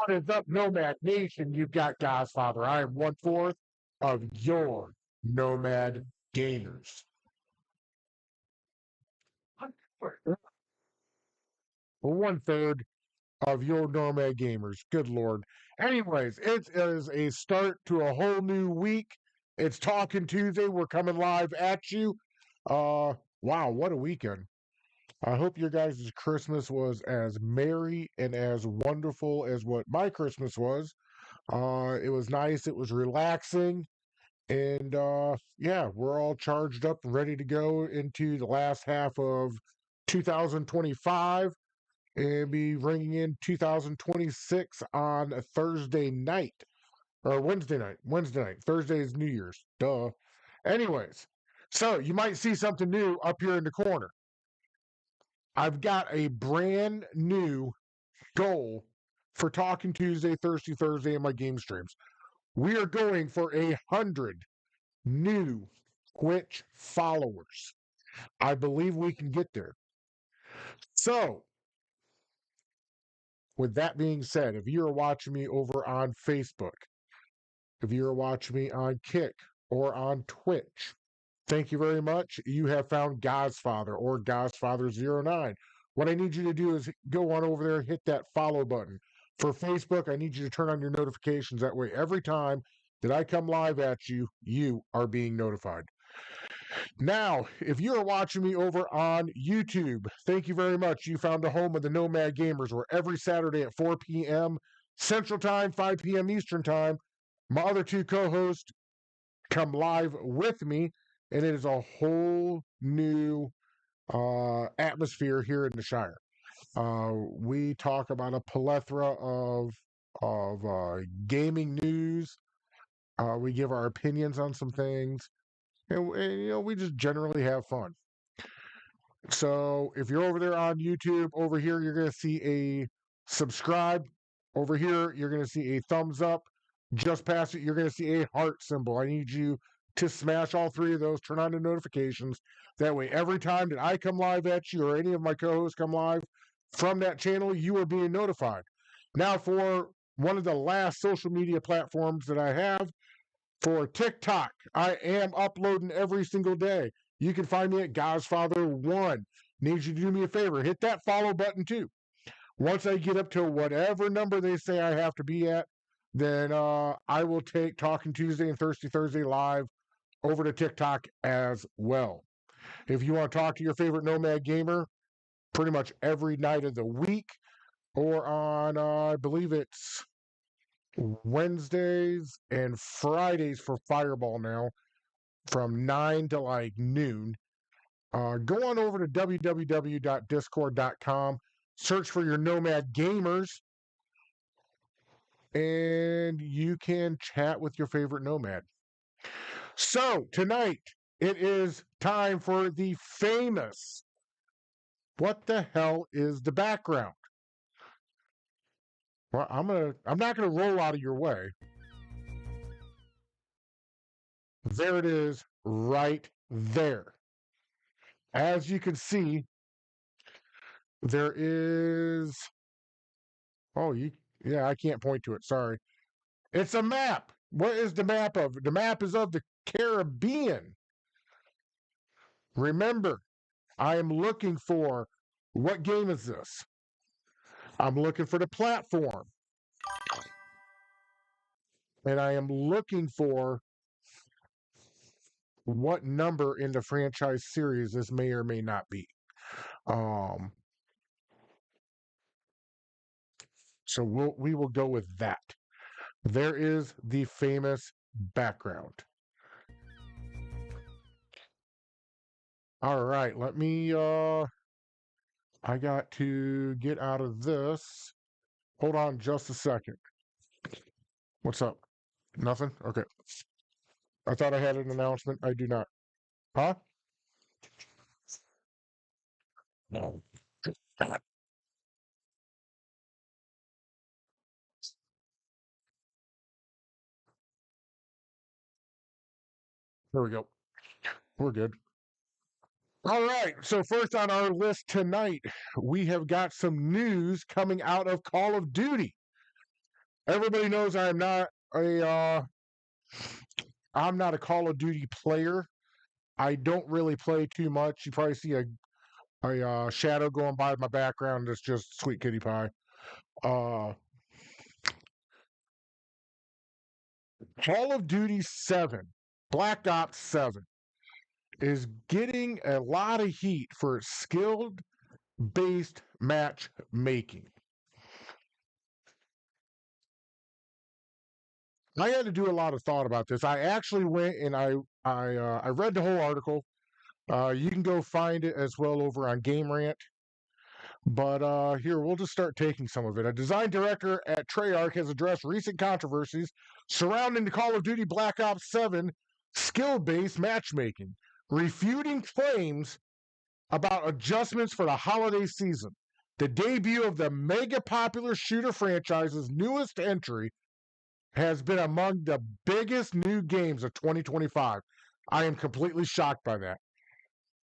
What is up, Nomad Nation? You've got Godfather. I am 1/4 of your Nomad Gamers. Well, 1/3 of your Nomad Gamers. Good Lord. Anyways, it is a start to a whole new week. It's Talking Tuesday. We're coming live at you. Wow, what a weekend. I hope your guys' Christmas was as merry and as wonderful as what my Christmas was. It was nice. It was relaxing. And yeah, we're all charged up and ready to go into the last half of 2025 and be ringing in 2026 on a Thursday night or Wednesday night. Wednesday night. Thursday is New Year's. Duh. Anyways, so you might see something new up here in the corner. I've got a brand new goal for Talking Tuesday, Thursday, and my game streams. We are going for 100 new Twitch followers. I believe we can get there. So, with that being said, if you're watching me over on Facebook, if you're watching me on Kick or on Twitch, thank you very much. You have found Godfather or Godfather09. What I need you to do is go on over there, hit that follow button. For Facebook, I need you to turn on your notifications. That way, every time that I come live at you, you are being notified. Now, if you are watching me over on YouTube, thank you very much. You found the home of the Nomad Gamers, where every Saturday at 4 p.m. Central Time, 5 p.m. Eastern Time, my other two co-hosts come live with me, and it is a whole new atmosphere here in the Shire. We talk about a plethora of gaming news. We give our opinions on some things. And we just generally have fun. So if you're over there on YouTube, over here, you're going to see a subscribe. Over here, you're going to see a thumbs up. Just past it, you're going to see a heart symbol. I need you to smash all three of those, turn on the notifications. That way, every time that I come live at you or any of my co-hosts come live from that channel, you are being notified. Now, for one of the last social media platforms that I have, for TikTok, I am uploading every single day. You can find me at Godfather1. Need you to do me a favor, hit that follow button too. Once I get up to whatever number they say I have to be at, then I will take Talking Tuesday and Thursday live over to TikTok as well. If you want to talk to your favorite Nomad gamer, pretty much every night of the week, or on, I believe it's Wednesdays and Fridays for Fireball now, from 9 to like noon. Go on over to www.discord.com, search for your Nomad Gamers, and you can chat with your favorite Nomad. So, tonight, it is time for the famous What the Hell is the Background? Well, I'm not gonna roll out of your way. There it is, right there. As you can see, there is. Yeah, I can't point to it. Sorry. It's a map. What is the map of? The map is of the Caribbean. Remember, I am looking for what game is this? I'm looking for the platform. And I am looking for what number in the franchise series this may or may not be. So we will go with that. There is the famous background. All right, let me I got to get out of this. Hold on just a second. What's up? Nothing? Okay. I thought I had an announcement. I do not. Huh? No. There we go. We're good. All right. So, first on our list tonight, we have got some news coming out of Call of Duty. Everybody knows I'm not a Call of Duty player. I don't really play too much. You probably see a shadow going by in my background. That's just sweet kitty pie. Uh, Call of Duty 7, Black Ops 7, is getting a lot of heat for skilled based matchmaking. I had to do a lot of thought about this. I actually went and I read the whole article. You can go find it as well over on Game Rant. But here, we'll just start taking some of it. A design director at Treyarch has addressed recent controversies surrounding the Call of Duty Black Ops 7 skill based matchmaking, refuting claims about adjustments for the holiday season. The debut of the mega popular shooter franchise's newest entry has been among the biggest new games of 2025. I am completely shocked by that.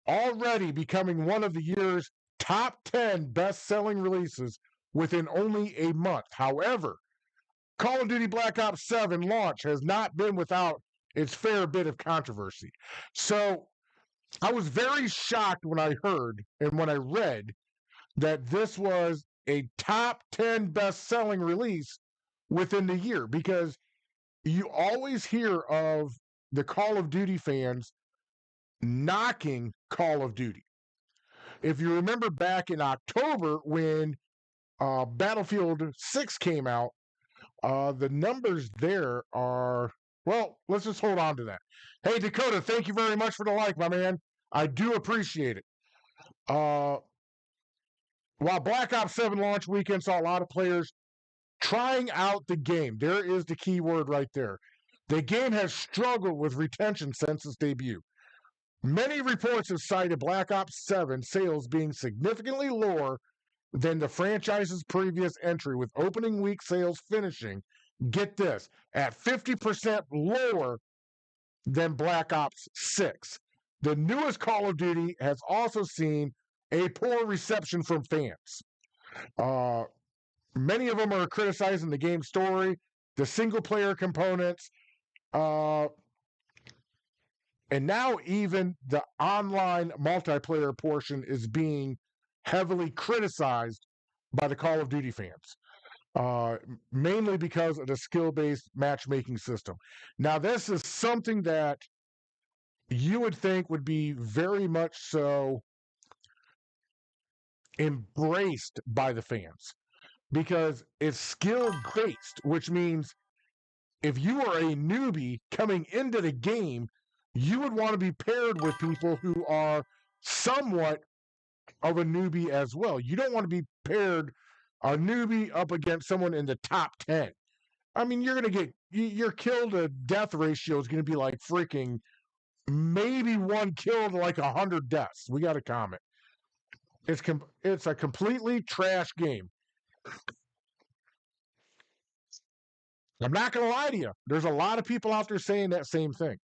Already becoming one of the year's top 10 best selling releases within only a month. However, Call of Duty Black Ops 7 launch has not been without its fair bit of controversy. So I was very shocked when I heard and when I read that this was a top 10 best selling release within the year, because you always hear of the Call of Duty fans knocking Call of Duty. If you remember back in October when Battlefield 6 came out, the numbers there are, well, let's just hold on to that. Hey, Dakota, thank you very much for the like, my man. I do appreciate it. Uh, while Black Ops 7 launch weekend saw a lot of players trying out the game, there is the key word right there. The game has struggled with retention since its debut. Many reports have cited Black Ops 7 sales being significantly lower than the franchise's previous entry, with opening week sales finishing, get this, at 50% lower than Black Ops 6. The newest Call of Duty has also seen a poor reception from fans. Uh, Many of them are criticizing the game's story, the single player components, uh, and now even the online multiplayer portion is being heavily criticized by the Call of Duty fans, uh, mainly because of the skill-based matchmaking system. Now, this is something that you would think would be very much so embraced by the fans, because it's skill-based, which means if you are a newbie coming into the game, you would want to be paired with people who are somewhat of a newbie as well. You don't want to be paired a newbie up against someone in the top 10. I mean, you're going to get your kill to death ratio is going to be like freaking maybe one kill to like 100 deaths. We got a comment. It's a completely trash game. I'm not going to lie to you. There's a lot of people out there saying that same thing.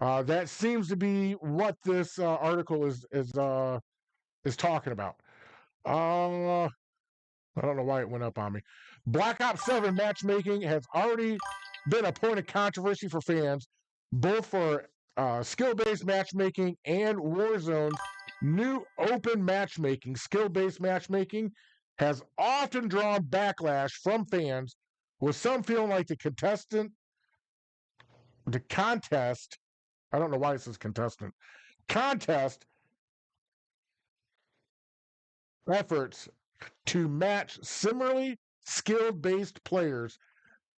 That seems to be what this article is talking about. I don't know why it went up on me. Black Ops 7 matchmaking has already been a point of controversy for fans, both for skill-based matchmaking and Warzone's new open matchmaking. Skill-based matchmaking has often drawn backlash from fans, with some feeling like the contest, I don't know why it says contest efforts to match similarly skilled based players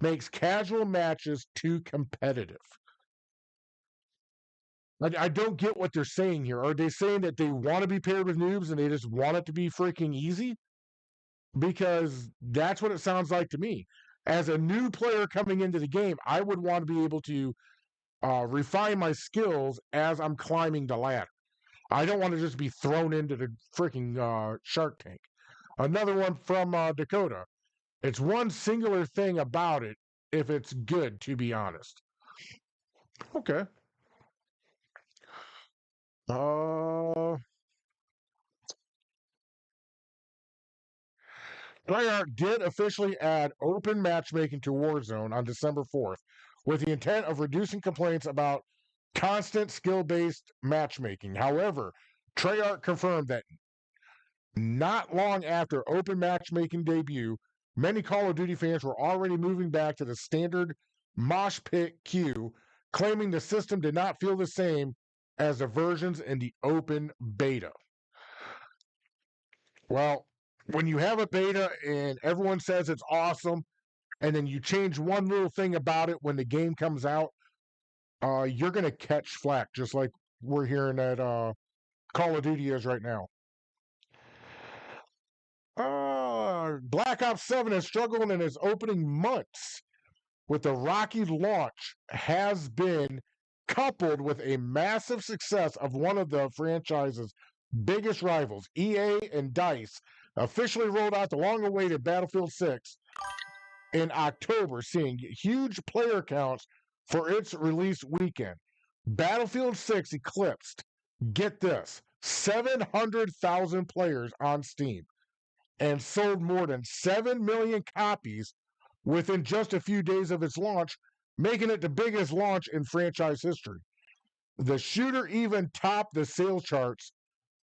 makes casual matches too competitive. I don't get what they're saying here. Are they saying that they want to be paired with noobs and they just want it to be freaking easy? Because that's what it sounds like to me. As a new player coming into the game, I would want to be able to refine my skills as I'm climbing the ladder. I don't want to just be thrown into the freaking Shark Tank. Another one from Dakota. It's one singular thing about it if it's good, to be honest. Okay. Uh Treyarch did officially add open matchmaking to Warzone on December 4th, with the intent of reducing complaints about constant skill-based matchmaking. However, Treyarch confirmed that not long after open matchmaking debut, many Call of Duty fans were already moving back to the standard mosh pit queue, claiming the system did not feel the same as the versions in the open beta. Well, when you have a beta and everyone says it's awesome, and then you change one little thing about it when the game comes out, you're going to catch flack, just like we're hearing that Call of Duty is right now. Black Ops 7 has struggled in its opening months with the rocky launch has been coupled with a massive success of one of the franchise's biggest rivals. EA and DICE officially rolled out the long-awaited Battlefield 6 in October, seeing huge player counts for its release weekend. Battlefield 6 eclipsed, get this, 700,000 players on Steam and sold more than 7 million copies within just a few days of its launch, making it the biggest launch in franchise history. The shooter even topped the sales charts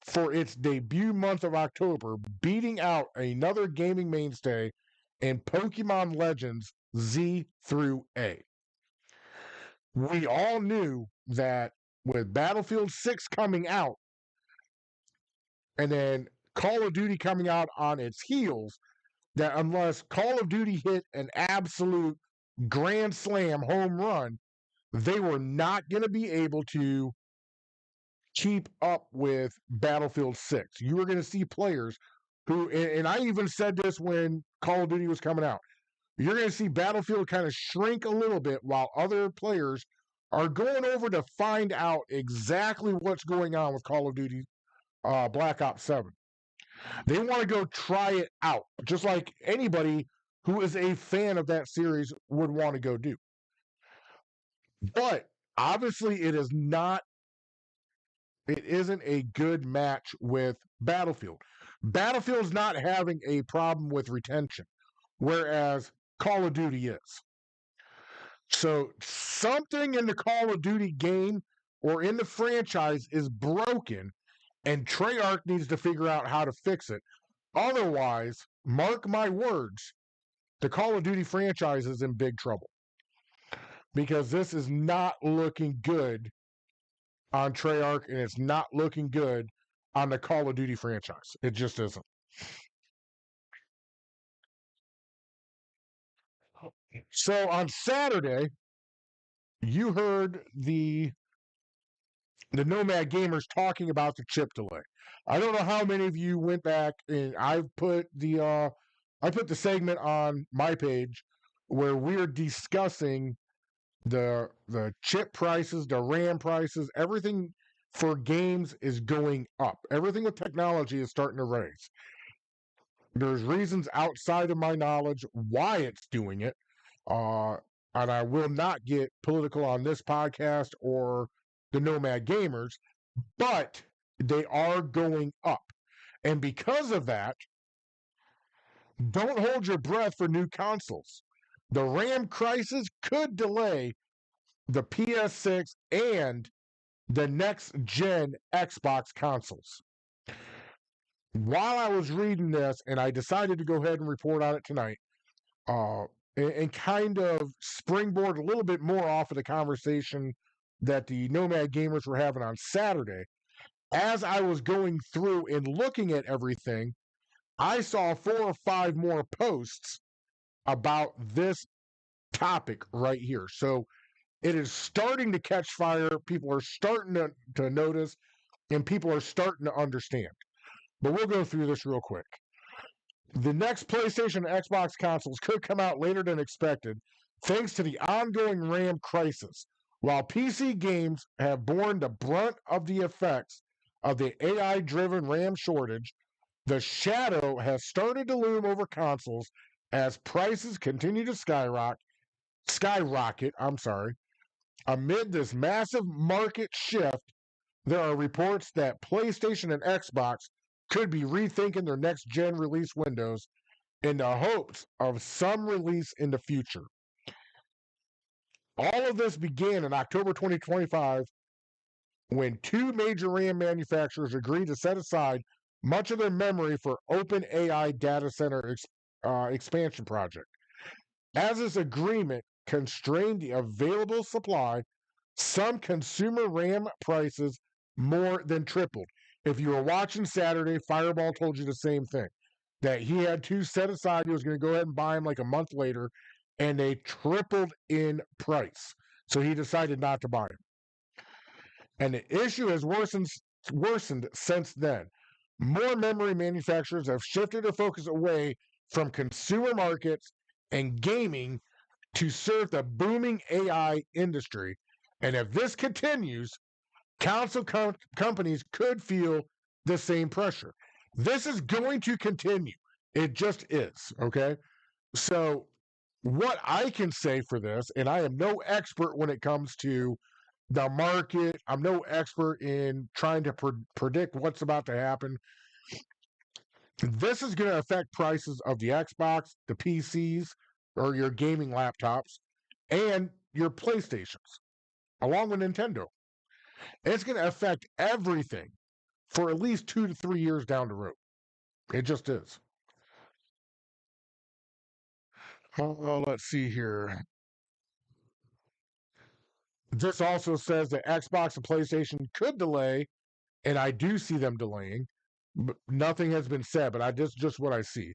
for its debut month of October, beating out another gaming mainstay in Pokemon Legends Z through A. We all knew that with Battlefield 6 coming out and then Call of Duty coming out on its heels, that unless Call of Duty hit an absolute grand slam home run, they were not going to be able to keep up with Battlefield 6. You were going to see players who, and I even said this when Call of Duty was coming out, you're going to see Battlefield kind of shrink a little bit while other players are going over to find out exactly what's going on with Call of Duty Black Ops 7. They want to go try it out, just like anybody who is a fan of that series would want to go do. But obviously, it isn't a good match with Battlefield. Battlefield's not having a problem with retention, whereas Call of Duty is. So something in the Call of Duty game or in the franchise is broken, and Treyarch needs to figure out how to fix it. Otherwise, mark my words, the Call of Duty franchise is in big trouble because this is not looking good on Treyarch, and it's not looking good on the Call of Duty franchise. It just isn't. So on Saturday, you heard the Nomad Gamers talking about the chip delay. I don't know how many of you went back and I put the segment on my page where we're discussing the chip prices, the RAM prices, everything for games is going up. Everything with technology is starting to raise. There's reasons outside of my knowledge why it's doing it. And I will not get political on this podcast or the Nomad Gamers, but they are going up. And because of that, don't hold your breath for new consoles. The RAM crisis could delay the PS6 and the next gen Xbox consoles. While I was reading this, and I decided to go ahead and report on it tonight, and kind of springboard a little bit more off of the conversation that the Nomad Gamers were having on Saturday. As I was going through and looking at everything, I saw 4 or 5 more posts about this topic right here. So it is starting to catch fire. People are starting to notice, and people are starting to understand. But we'll go through this real quick. The next PlayStation and Xbox consoles could come out later than expected, thanks to the ongoing RAM crisis. While PC games have borne the brunt of the effects of the AI-driven RAM shortage, the shadow has started to loom over consoles as prices continue to skyrocket. Amid this massive market shift, there are reports that PlayStation and Xbox could be rethinking their next-gen release windows in the hopes of some release in the future. All of this began in October 2025 when two major RAM manufacturers agreed to set aside much of their memory for open AI data center expansion project. As this agreement constrained the available supply, some consumer RAM prices more than tripled. If you were watching Saturday, Fireball told you the same thing, that he had two set aside. He was going to go ahead and buy them like a month later, and they tripled in price. So he decided not to buy them. And the issue has worsened since then. More memory manufacturers have shifted their focus away from consumer markets and gaming to serve the booming AI industry. And if this continues, console companies could feel the same pressure. This is going to continue. It just is. Okay. So, what I can say for this, and I am no expert when it comes to the market, I'm no expert in trying to predict what's about to happen. This is going to affect prices of the Xbox, the PCs, or your gaming laptops, and your PlayStations, along with Nintendo. It's going to affect everything for at least 2 to 3 years down the road. It just is. Let's see here. This also says that Xbox and PlayStation could delay, and I do see them delaying. But nothing has been said, but just what I see.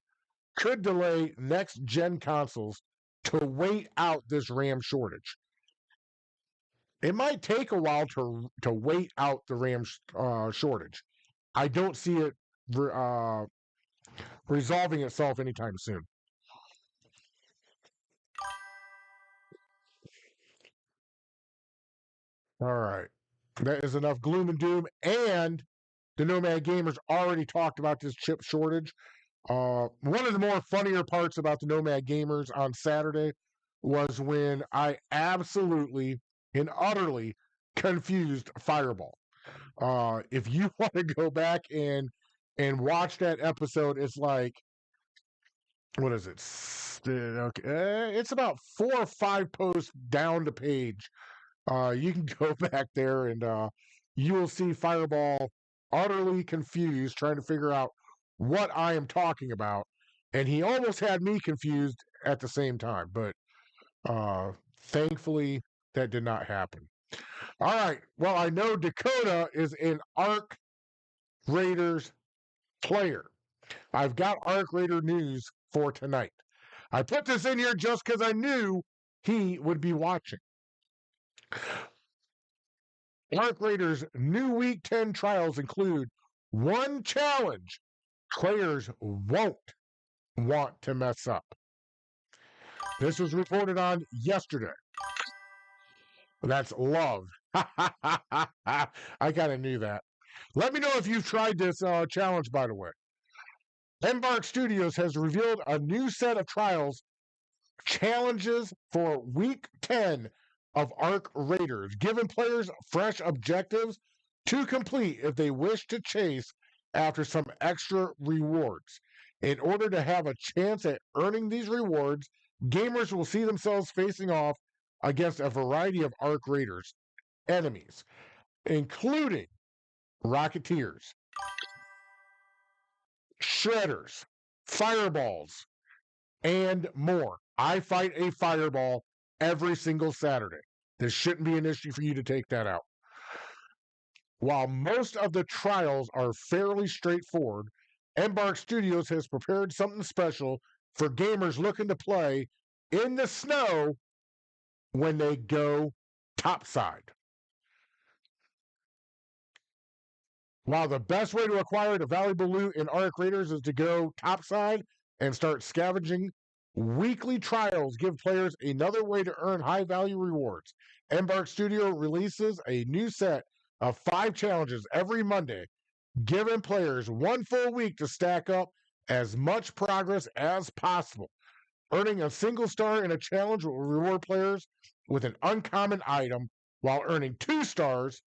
Could delay next gen consoles to wait out this RAM shortage. It might take a while to wait out the RAM shortage. I don't see it resolving itself anytime soon. All right. That is enough gloom and doom. And the Nomad Gamers already talked about this chip shortage. One of the more funnier parts about the Nomad Gamers on Saturday was when I absolutely and utterly confused Fireball. If you want to go back and watch that episode, it's like, what is it? Okay, it's about 4 or 5 posts down the page. You can go back there and you will see Fireball utterly confused, trying to figure out what I am talking about, and he almost had me confused at the same time. But thankfully, that did not happen. All right. Well, I know Dakota is an Arc Raiders player. I've got Arc Raider news for tonight. I put this in here just because I knew he would be watching. Arc Raiders' new Week 10 trials include one challenge players won't want to mess up. This was reported on yesterday. That's love. I kind of knew that. Let me know if you've tried this challenge, by the way. Embark Studios has revealed a new set of trials challenges for Week 10 of Arc Raiders, giving players fresh objectives to complete if they wish to chase after some extra rewards. In order to have a chance at earning these rewards, gamers will see themselves facing off against a variety of Arc Raiders enemies, including Rocketeers, Shredders, Fireballs, and more. I fight a Fireball every single Saturday. This shouldn't be an issue for you to take that out. While most of the trials are fairly straightforward, Embark Studios has prepared something special for gamers looking to play in the snow when they go topside. While the best way to acquire the valuable loot in Arc Raiders is to go topside and start scavenging, weekly trials give players another way to earn high value rewards. Embark Studio releases a new set of 5 challenges every Monday, giving players one full week to stack up as much progress as possible. Earning a single star in a challenge will reward players with an uncommon item, while earning 2 stars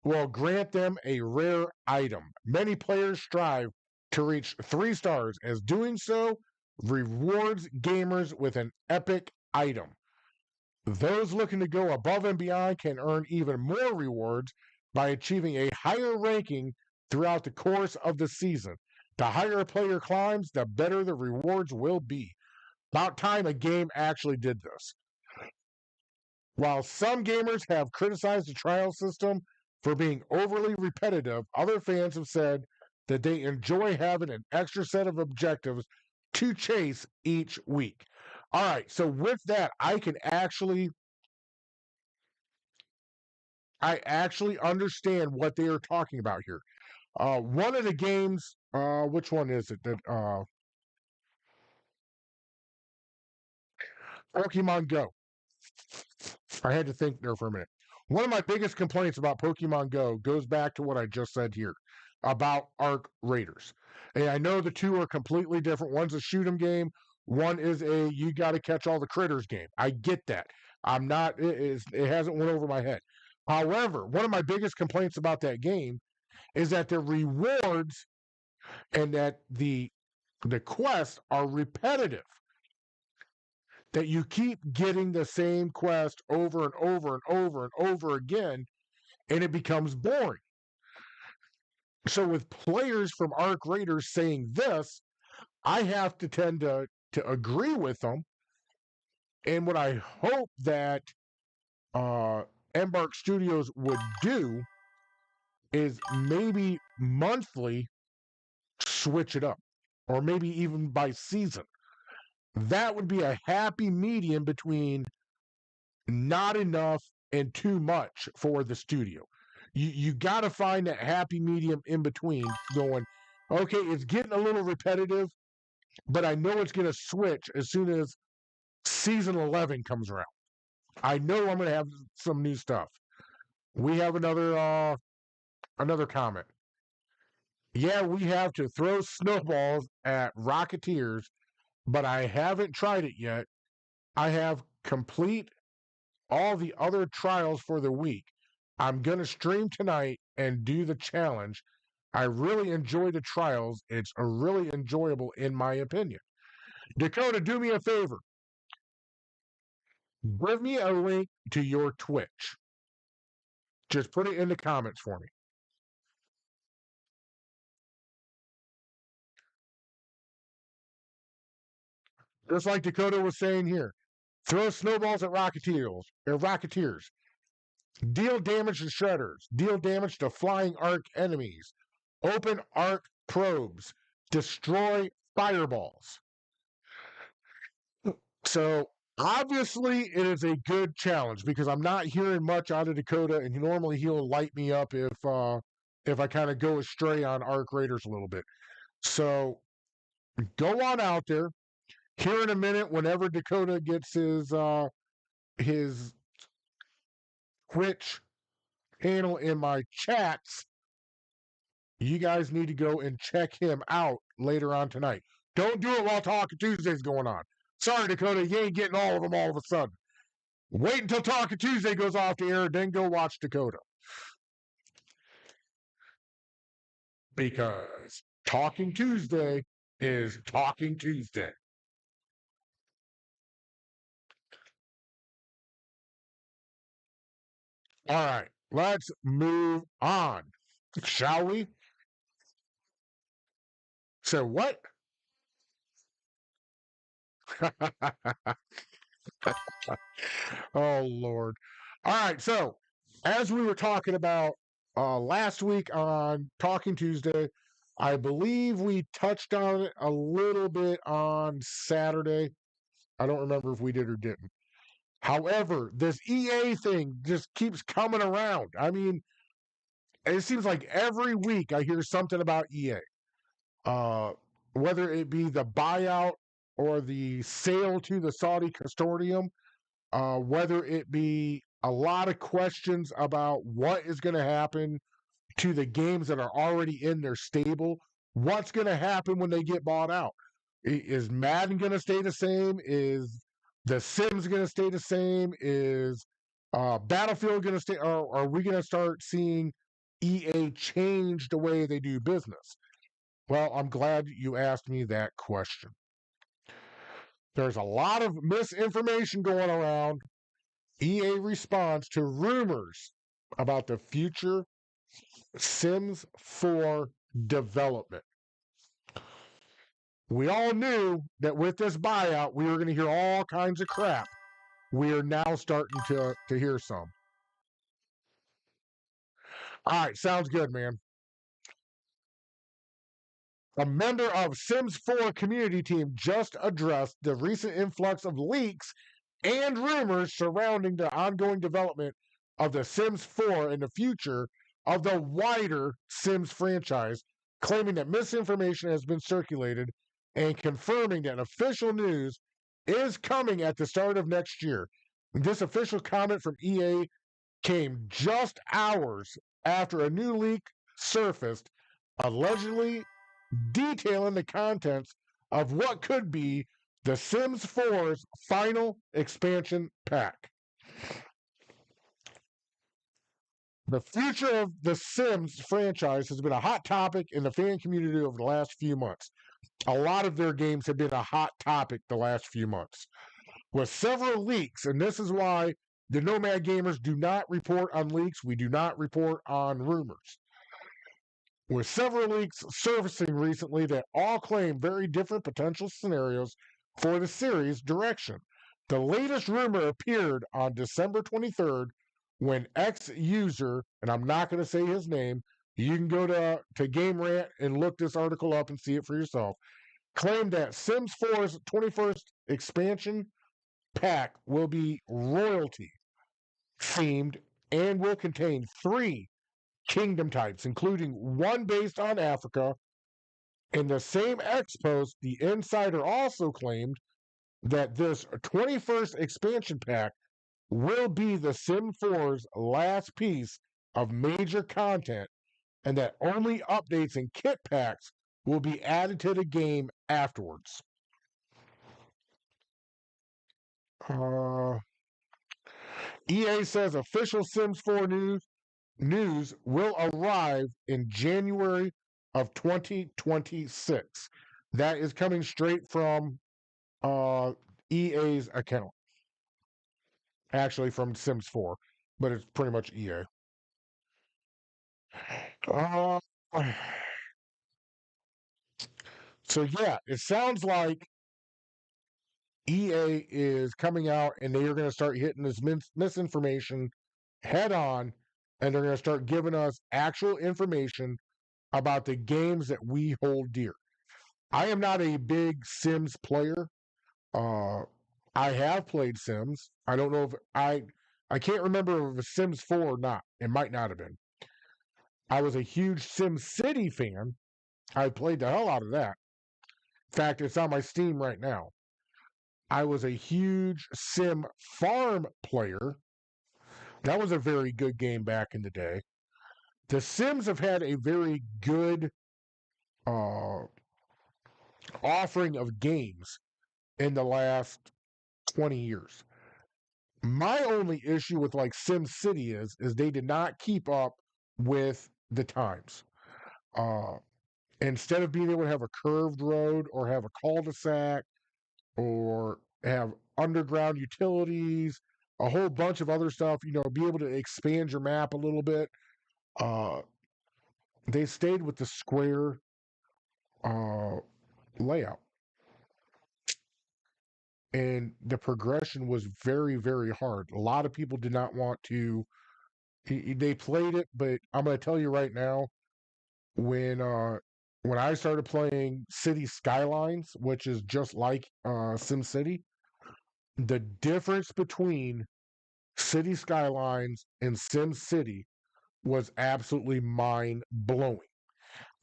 will grant them a rare item. Many players strive to reach 3 stars, as doing so rewards gamers with an epic item. Those looking to go above and beyond can earn even more rewards by achieving a higher ranking throughout the course of the season. The higher a player climbs, the better the rewards will be. About time a game actually did this. While some gamers have criticized the trial system for being overly repetitive, other fans have said that they enjoy having an extra set of objectives to chase each week. All right, so with that, I actually understand what they are talking about here. One of the games, which one is it? That Pokemon Go. I had to think there for a minute. One of my biggest complaints about Pokemon Go goes back to what I just said here about Arc Raiders. And I know the two are completely different. One's a shoot 'em game. One is a you got to catch all the critters game. I get that. I'm not. It hasn't went over my head. However, one of my biggest complaints about that game is that the rewards and that the quests are repetitive. That you keep getting the same quest over and over and over and over again, and it becomes boring. So, with players from Arc Raiders saying this, I have to tend to agree with them. And what I hope that Embark Studios would do is maybe monthly switch it up, or maybe even by season. That would be a happy medium between not enough and too much for the studio. You got to find that happy medium in between going, okay, it's getting a little repetitive, but I know it's going to switch as soon as season 11 comes around. I know I'm going to have some new stuff. We have another comment. Yeah, we have to throw snowballs at Rocketeers, but I haven't tried it yet. I have complete all the other trials for the week. I'm going to stream tonight and do the challenge. I really enjoy the trials. It's a really enjoyable, in my opinion. Dakota, do me a favor. Give me a link to your Twitch. Just put it in the comments for me. Just like Dakota was saying here. Throw snowballs at Rocketeers. Deal damage to shredders. Deal damage to flying arc enemies. Open arc probes. Destroy fireballs. So obviously it is a good challenge because I'm not hearing much out of Dakota, and normally he'll light me up if I kind of go astray on Arc Raiders a little bit. So go on out there. Here in a minute, whenever Dakota gets his Twitch handle in my chats, you guys need to go and check him out later on tonight. Don't do it while Talking Tuesday's going on. Sorry, Dakota, you ain't getting all of them all of a sudden. Wait until Talking Tuesday goes off the air, then go watch Dakota. Because Talking Tuesday is Talking Tuesday. All right, let's move on, shall we? So what? Oh Lord. All right, so as we were talking about last week on Talking Tuesday, I believe we touched on it a little bit on Saturday. I don't remember if we did or didn't. However, this EA thing just keeps coming around. I mean, it seems like every week I hear something about EA. Whether it be the buyout or the sale to the Saudi consortium, whether it be a lot of questions about what is going to happen to the games that are already in their stable, what's going to happen when they get bought out. Is Madden going to stay the same? Is the Sims going to stay the same? Is Battlefield going to stay? Or are we going to start seeing EA change the way they do business? Well, I'm glad you asked me that question. There's a lot of misinformation going around. EA responds to rumors about the future Sims 4 development. We all knew that with this buyout, we were going to hear all kinds of crap. We are now starting to hear some. All right, sounds good, man. A member of Sims 4 community team just addressed the recent influx of leaks and rumors surrounding the ongoing development of the Sims 4 and the future of the wider Sims franchise, claiming that misinformation has been circulated and confirming that official news is coming at the start of next year. This official comment from EA came just hours after a new leak surfaced, allegedly detailing the contents of what could be The Sims 4's final expansion pack. The future of the Sims franchise has been a hot topic in the fan community over the last few months. A lot of their games have been a hot topic the last few months, with several leaks, and this is why the Nomad Gamers do not report on leaks. We do not report on rumors. With several leaks surfacing recently that all claim very different potential scenarios for the series' direction. The latest rumor appeared on December 23rd when ex-user, and I'm not going to say his name, you can go to Game Rant and look this article up and see it for yourself, claimed that Sims 4's 21st expansion pack will be royalty themed and will contain 3 kingdom types, including one based on Africa. In the same X post, the insider also claimed that this 21st expansion pack will be the Sim 4's last piece of major content, and that only updates and kit packs will be added to the game afterwards. EA says official Sims 4 news will arrive in January of 2026. That is coming straight from EA's account. Actually, from Sims 4, but it's pretty much EA. Uh, so, yeah, it sounds like EA is coming out and they are going to start hitting this misinformation head on, and they're going to start giving us actual information about the games that we hold dear. I am not a big Sims player. Uh, I have played Sims. I don't know if I can't remember if it was Sims 4 or not. It might not have been. I was a huge Sim City fan. I played the hell out of that. In fact, it's on my Steam right now. I was a huge Sim Farm player. That was a very good game back in the day. The Sims have had a very good uh, offering of games in the last 20 years. My only issue with like Sim City is they did not keep up with the times. Uh, Instead of being able to have a curved road or have a cul-de-sac or have underground utilities, a whole bunch of other stuff, be able to expand your map a little bit. Uh, they stayed with the square uh, layout. And the progression was very, very hard. A lot of people did not want to. They played it, but I'm going to tell you right now, when uh, when I started playing City Skylines, which is just like SimCity, the difference between City Skylines and SimCity was absolutely mind blowing.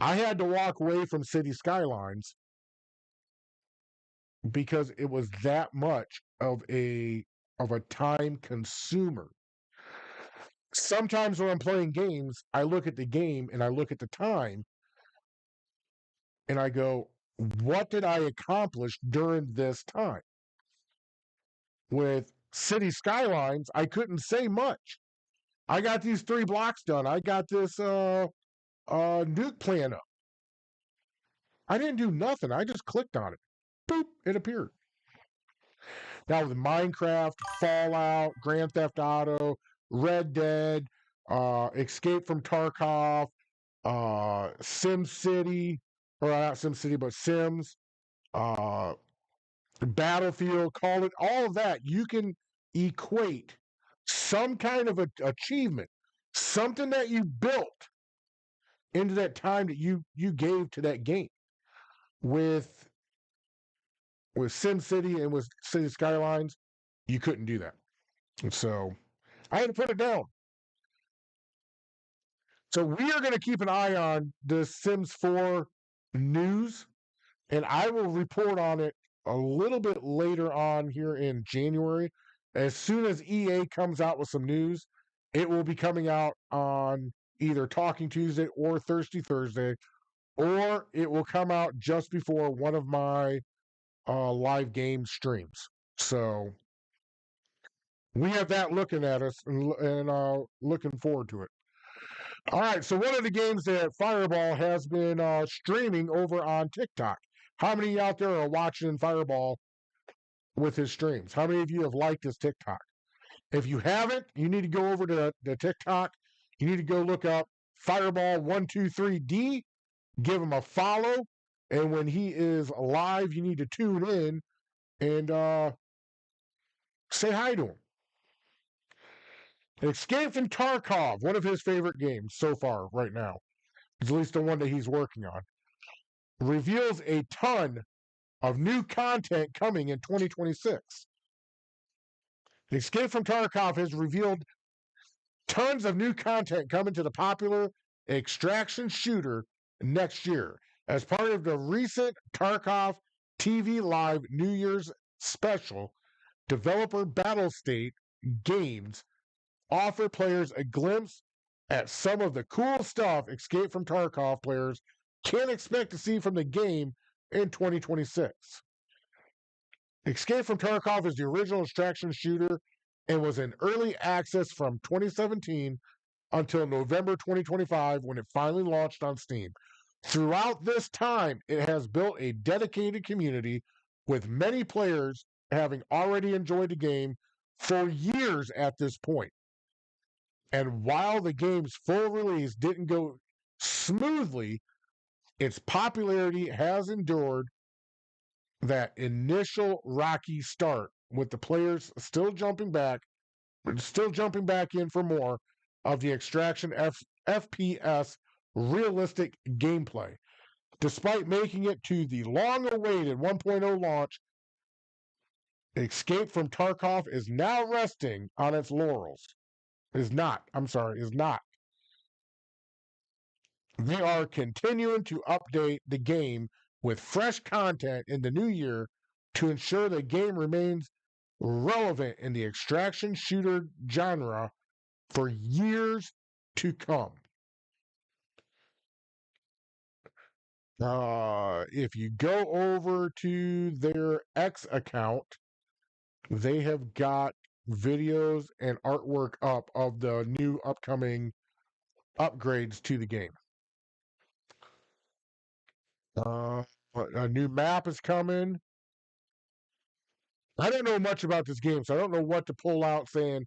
I had to walk away from City Skylines because it was that much of a time consumer. Sometimes when I'm playing games, I look at the game and I look at the time and I go, what did I accomplish during this time? With City Skylines, I couldn't say much. I got these 3 blocks done. I got this nuke plan up. I didn't do nothing. I just clicked on it. Boop, it appeared. Now with Minecraft, Fallout, Grand Theft Auto, Red Dead, Escape from Tarkov, Sim City, or not Sim City, but Sims, uh, Battlefield, Call it, all of that, you can equate some kind of achievement, something that you built into that time that you gave to that game. With Sim City and with City Skylines, you couldn't do that. And so I had to put it down. So we are going to keep an eye on the Sims 4 news, and I will report on it a little bit later on here in January. As soon as EA comes out with some news, it will be coming out on either Talking Tuesday or Thirsty Thursday, or it will come out just before one of my live game streams. So we have that looking at us and looking forward to it. All right, so one of the games that Fireball has been streaming over on TikTok. How many out there are watching Fireball with his streams? How many of you have liked his TikTok? If you haven't, you need to go over to the TikTok. You need to go look up Fireball123D, give him a follow, and when he is live, you need to tune in and say hi to him. Escape from Tarkov, one of his favorite games so far right now. At least the one that he's working on. Reveals a ton of new content coming in 2026. Escape from Tarkov has revealed tons of new content coming to the popular extraction shooter next year. As part of the recent Tarkov TV Live New Year's special, developer Battlestate Games offer players a glimpse at some of the cool stuff Escape from Tarkov players can expect to see from the game in 2026. Escape from Tarkov is the original extraction shooter and was in early access from 2017 until November 2025 when it finally launched on Steam. Throughout this time, it has built a dedicated community with many players having already enjoyed the game for years at this point. And while the game's full release didn't go smoothly, its popularity has endured that initial rocky start, with the players still jumping back in for more of the extraction FPS realistic gameplay. Despite making it to the long-awaited 1.0 launch, Escape from Tarkov is now resting on its laurels. Is not. They are continuing to update the game with fresh content in the new year to ensure the game remains relevant in the extraction shooter genre for years to come. If you go over to their X account, they have got videos and artwork up of the new upcoming upgrades to the game. A new map is coming. I don't know much about this game, so I don't know what to pull out saying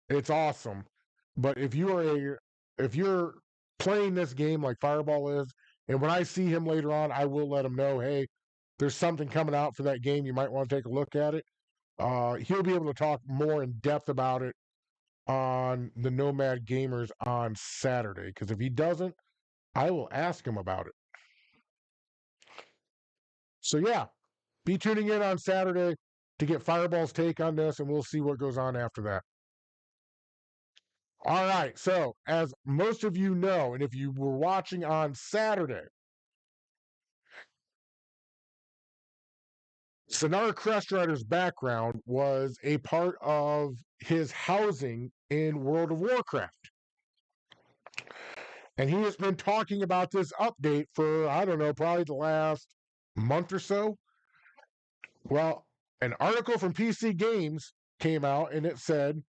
it's awesome. But if you're playing this game like Fireball is, and when I see him later on, I will let him know, hey, there's something coming out for that game. You might want to take a look at it. He'll be able to talk more in depth about it on the Nomad Gamers on Saturday. Because if he doesn't, I will ask him about it. So yeah, be tuning in on Saturday to get Fireball's take on this, and we'll see what goes on after that. All right, so as most of you know, and if you were watching on Saturday, Sonar Crestrider's background was a part of his housing in World of Warcraft. And he has been talking about this update for, I don't know, probably the last month or so. Well, an article from PC Games came out and it said,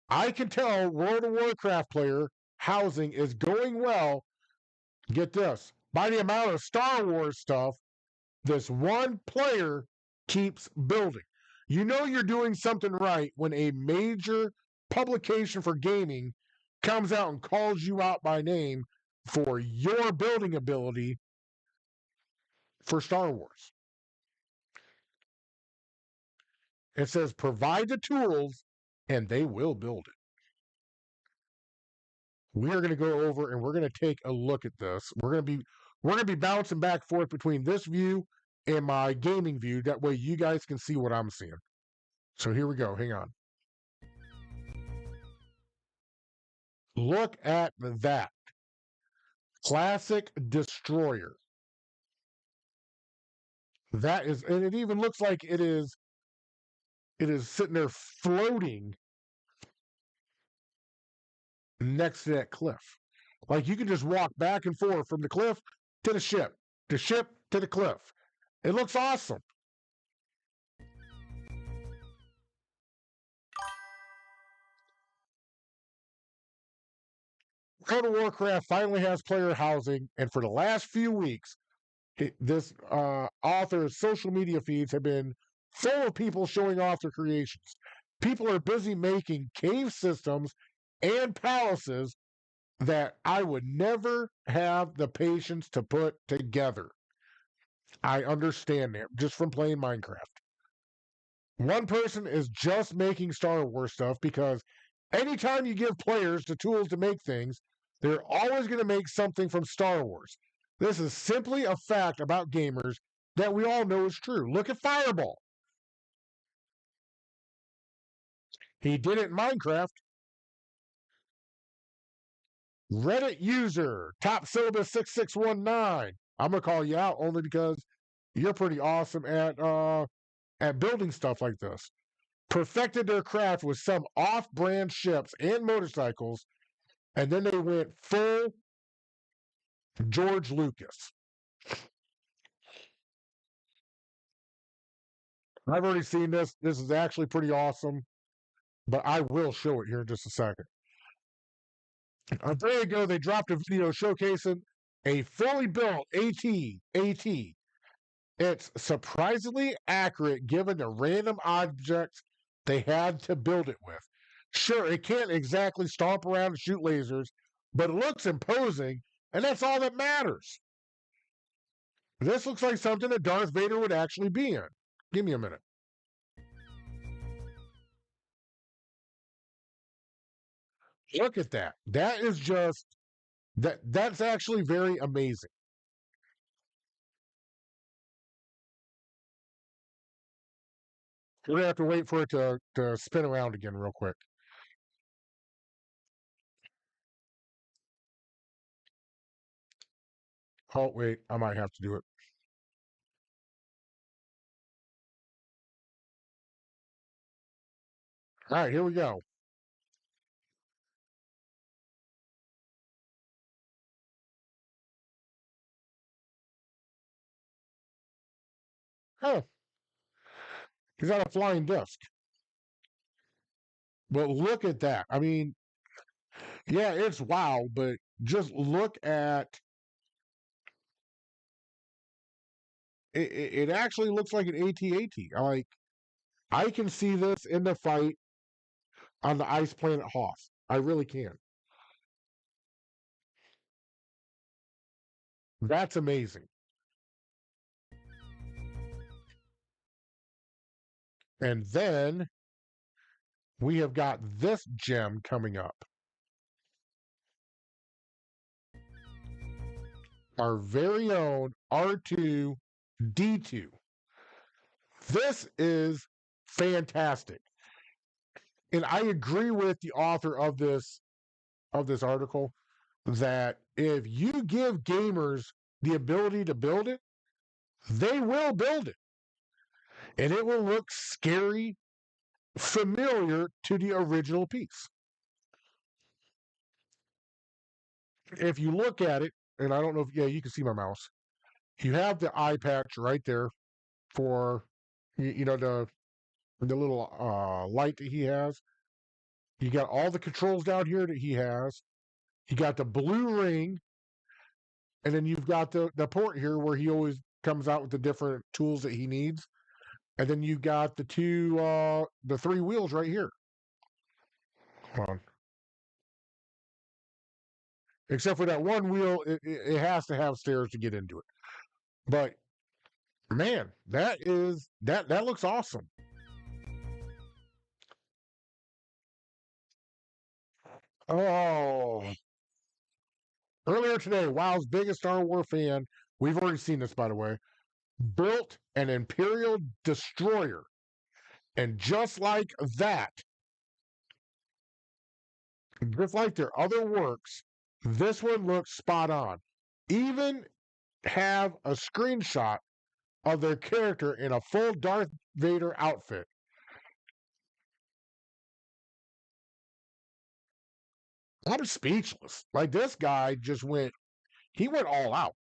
I can tell World of Warcraft player housing is going well. Get this, by the amount of Star Wars stuff this one player keeps building. You know you're doing something right when a major publication for gaming comes out and calls you out by name for your building ability for Star Wars. It says provide the tools and they will build it. We are going to go over and we're going to take a look at this. We're going to be bouncing back and forth between this view and my gaming view. That way you guys can see what I'm seeing. So here we go. Hang on. Look at that. Classic destroyer. That is, and it even looks like it is sitting there floating next to that cliff. Like you can just walk back and forth from the cliff to the ship to the cliff. It looks awesome. World of Warcraft finally has player housing, and for the last few weeks, this author's social media feeds have been full of people showing off their creations. People are busy making cave systems and palaces that I would never have the patience to put together. I understand that just from playing Minecraft. One person is just making Star Wars stuff because anytime you give players the tools to make things, they're always going to make something from Star Wars. This is simply a fact about gamers that we all know is true. Look at Fireball. He did it in Minecraft. Reddit user, top syllabus 6619. I'm going to call you out only because you're pretty awesome at building stuff like this. Perfected their craft with some off-brand ships and motorcycles, and then they went full George Lucas. I've already seen this. This is actually pretty awesome, but I will show it here in just a second. A day ago, they dropped a video showcasing a fully built AT. It's surprisingly accurate given the random objects they had to build it with. Sure, it can't exactly stomp around and shoot lasers, but it looks imposing, and that's all that matters. This looks like something that Darth Vader would actually be in. Give me a minute. Look at that. That is just that's actually very amazing. We're gonna have to wait for it to spin around again real quick. Oh wait, I might have to do it. All right, here we go. Huh. He's on a flying disc. But look at that. I mean, yeah, it's wow, but just look at it. It actually looks like an AT-AT. Like I can see this in the fight on the ice planet Hoth. I really can. That's amazing. And then we have got this gem coming up. Our very own R2D2. This is fantastic. And I agree with the author of this article that if you give gamers the ability to build it, they will build it. And it will look scary, familiar to the original piece. If you look at it, and I don't know if, yeah, you can see my mouse. You have the eye patch right there for, the little light that he has. You got all the controls down here that he has. You got the blue ring, and then you've got the port here where he always comes out with the different tools that he needs. and then you got the the three wheels right here. Hold on. Except for that one wheel, it has to have stairs to get into it. But man, that looks awesome. Oh, earlier today, WoW's biggest Star Wars fan, we've already seen this by the way, built an Imperial destroyer. And just like that, just like their other works, this one looks spot on. Even have a screenshot of their character in a full Darth Vader outfit. I'm speechless. Like this guy he went all out.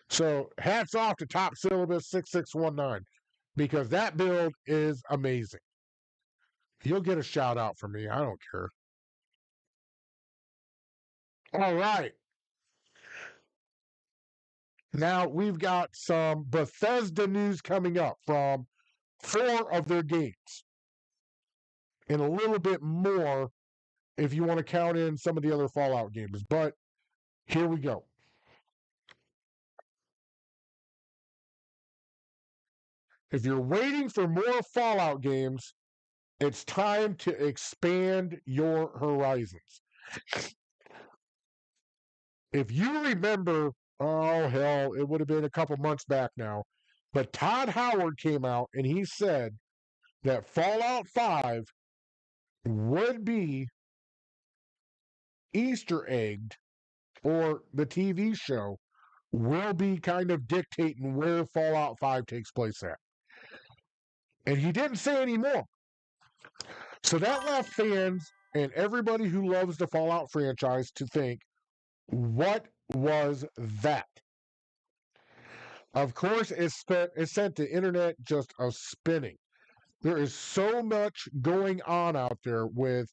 So hats off to Top Syllabus 6619 because that build is amazing. You'll get a shout out from me. I don't care. All right. Now we've got some Bethesda news coming up from 4 of their games and a little bit more if you want to count in some of the other Fallout games. But here we go. If you're waiting for more Fallout games, it's time to expand your horizons. If you remember, oh hell, it would have been a couple months back now, but Todd Howard came out and he said that Fallout 5 would be Easter egged, or the TV show will be kind of dictating where Fallout 5 takes place at. And he didn't say any more. So that left fans and everybody who loves the Fallout franchise to think, what was that? Of course, it sent the internet just a spinning. There is so much going on out there with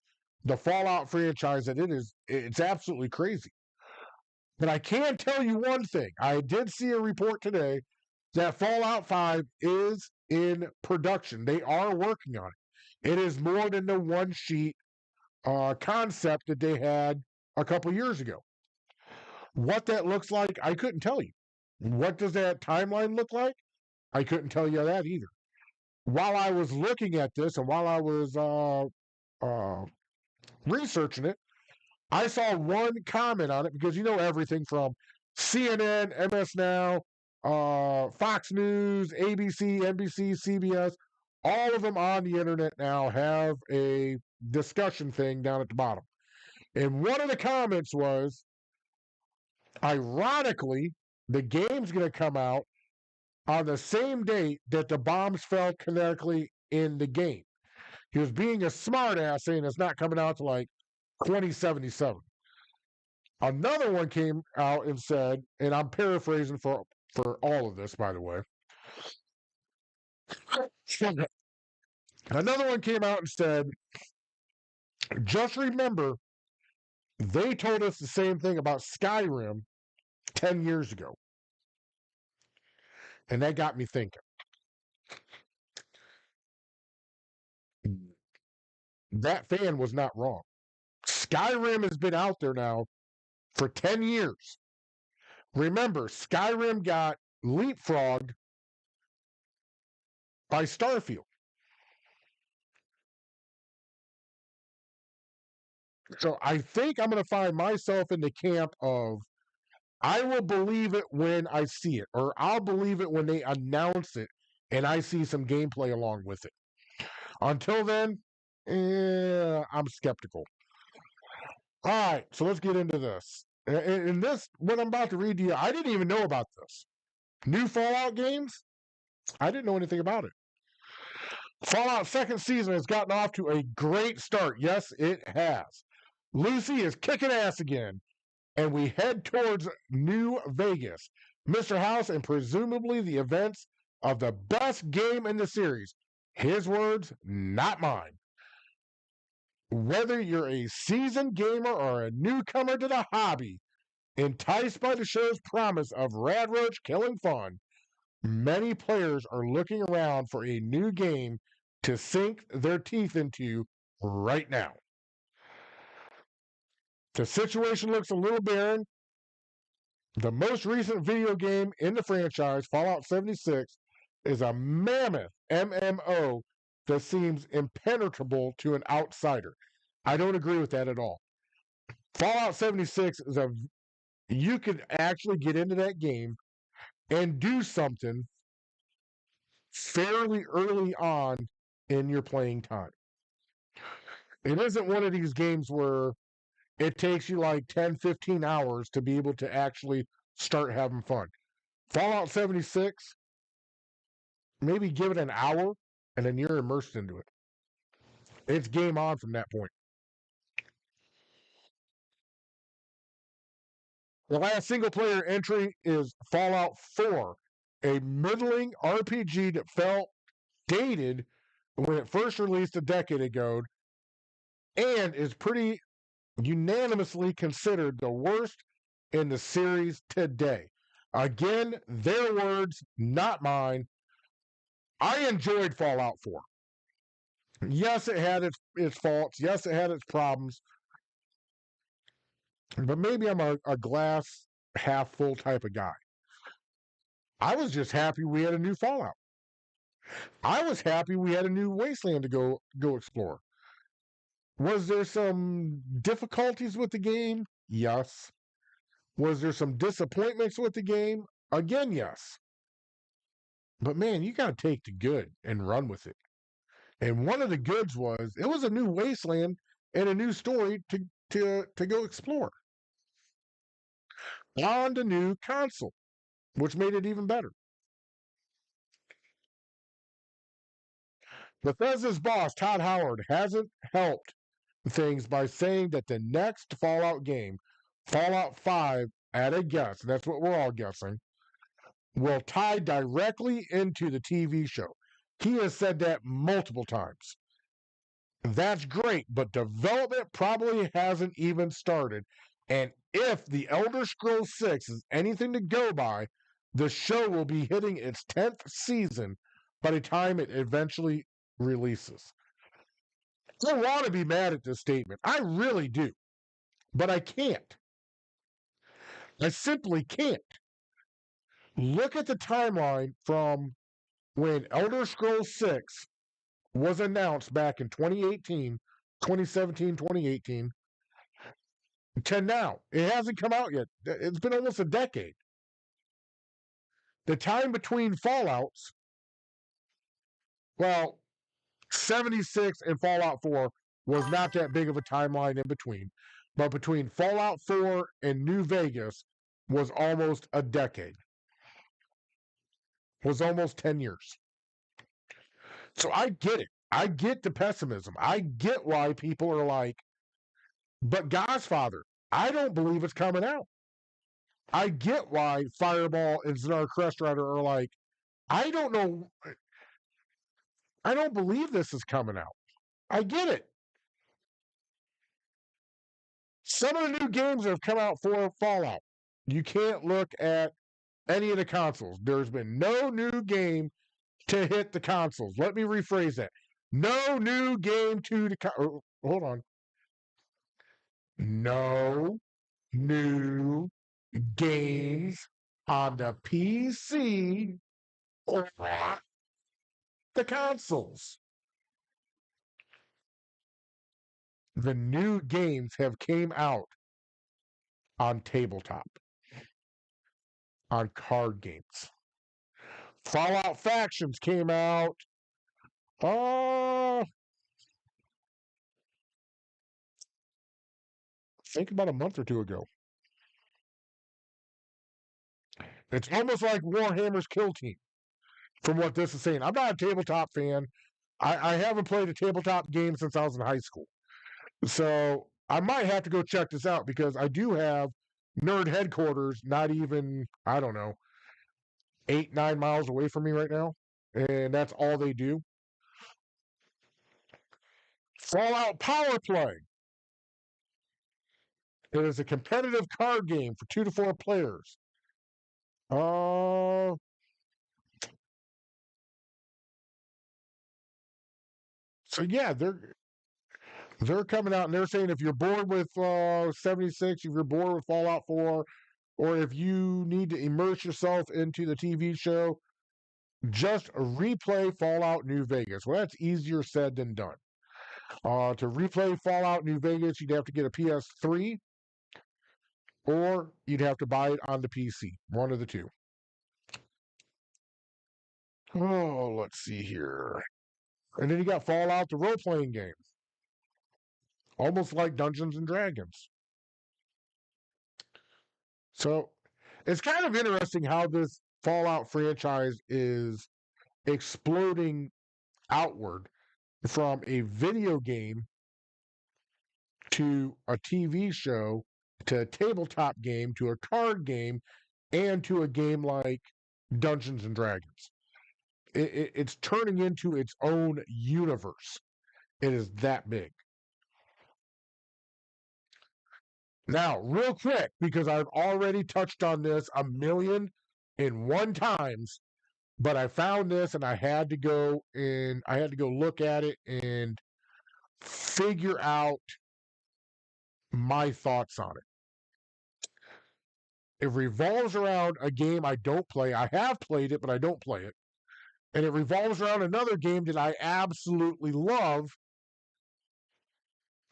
the Fallout franchise that it's absolutely crazy. But I can tell you one thing. I did see a report today that Fallout 5 is in production. They are working on it. It is more than the one sheet concept that they had a couple years ago. What that looks like, I couldn't tell you. What does that timeline look like? I couldn't tell you that either. While I was looking at this and while I was researching it, I saw one comment on it because you know everything from CNN, MS Now, Fox News, ABC, NBC, CBS, all of them on the internet now have a discussion thing down at the bottom. And one of the comments was, ironically, the game's going to come out on the same date that the bombs fell kinetically in the game. He was being a smartass saying it's not coming out to like 2077. Another one came out and said, and I'm paraphrasing for all of this, by the way. Another one came out and said, just remember, they told us the same thing about Skyrim 10 years ago. And that got me thinking. That fan was not wrong. Skyrim has been out there now for 10 years. Remember, Skyrim got leapfrogged by Starfield. So I think I'm going to find myself in the camp of I will believe it when I see it, or I'll believe it when they announce it and I see some gameplay along with it. Until then, I'm skeptical. All right, so let's get into this. And this, what I'm about to read to you, I didn't even know about this. New Fallout games? I didn't know anything about it. Fallout second season has gotten off to a great start. Yes, it has. Lucy is kicking ass again, and we head towards New Vegas, Mr. House, and presumably the events of the best game in the series. His words, not mine. Whether you're a seasoned gamer or a newcomer to the hobby, enticed by the show's promise of rad roach killing fun, Many players are looking around for a new game to sink their teeth into right now. The situation looks a little barren. The most recent video game in the franchise, Fallout 76, is a mammoth MMO that seems impenetrable to an outsider. I don't agree with that at all. Fallout 76 is you could actually get into that game and do something fairly early on in your playing time. It isn't one of these games where it takes you like 10, 15 hours to be able to actually start having fun. Fallout 76, maybe give it an hour and then you're immersed into it. It's game on from that point. The last single player entry is Fallout 4, a middling RPG that felt dated when it first released a decade ago and is pretty unanimously considered the worst in the series today. Again, their words, not mine. I enjoyed Fallout 4. Yes, it had its faults. Yes, it had its problems. But maybe I'm a glass half full type of guy. I was just happy we had a new Fallout. I was happy we had a new wasteland to go explore. Was there some difficulties with the game? Yes. Was there some disappointments with the game? Again, yes. But man, you got to take the good and run with it. And one of the goods was it was a new wasteland and a new story to go explore on the new console, which made it even better. Bethesda's boss, Todd Howard, hasn't helped things by saying that the next Fallout game, Fallout 5, at a guess, and that's what we're all guessing, will tie directly into the TV show. He has said that multiple times. That's great, but development probably hasn't even started. And if The Elder Scrolls 6 is anything to go by, the show will be hitting its 10th season by the time it eventually releases. I want to be mad at this statement. I really do. But I can't. I simply can't. Look at the timeline from when Elder Scrolls 6 was announced back in 2018, 2017, 2018, to now. It hasn't come out yet. It's been almost a decade. The time between Fallouts, well, 76 and Fallout 4 was not that big of a timeline in between. But between Fallout 4 and New Vegas was almost a decade. Was almost 10 years. So I get it. I get the pessimism. I get why people are like, but Godfather, I don't believe it's coming out. I get why Fireball and Zanar Crestrider are like, I don't know. I don't believe this is coming out. I get it. Some of the new games that have come out for Fallout, you can't look at any of the consoles. There's been no new game to hit the consoles. Let me rephrase that. No new game to the hold on. No new games on the PC or the consoles. The new games have came out on tabletop, on card games. Fallout Factions came out. I think about a month or two ago. It's almost like Warhammer's Kill Team, from what this is saying. I'm not a tabletop fan. I haven't played a tabletop game since I was in high school. So I might have to go check this out because I do have nerd headquarters, not even, I don't know, 8, 9 miles away from me right now. And that's all they do. Fallout Power Play. It is a competitive card game for 2 to 4 players. So yeah, they're coming out and they're saying if you're bored with 76, if you're bored with Fallout 4, or if you need to immerse yourself into the TV show, just replay Fallout New Vegas. Well, that's easier said than done. To replay Fallout New Vegas, you'd have to get a PS3 or you'd have to buy it on the PC. One of the two. Oh, let's see here. And then you got Fallout, the role playing game, almost like Dungeons and Dragons. So it's kind of interesting how this Fallout franchise is exploding outward from a video game to a TV show to a tabletop game to a card game and to a game like Dungeons and Dragons. It's turning into its own universe. It is that big. Now, real quick, because I've already touched on this 1,000,001 times, but I found this and I had to go look at it and figure out my thoughts on it. It revolves around a game I don't play. I have played it, but I don't play it. And it revolves around another game that I absolutely love,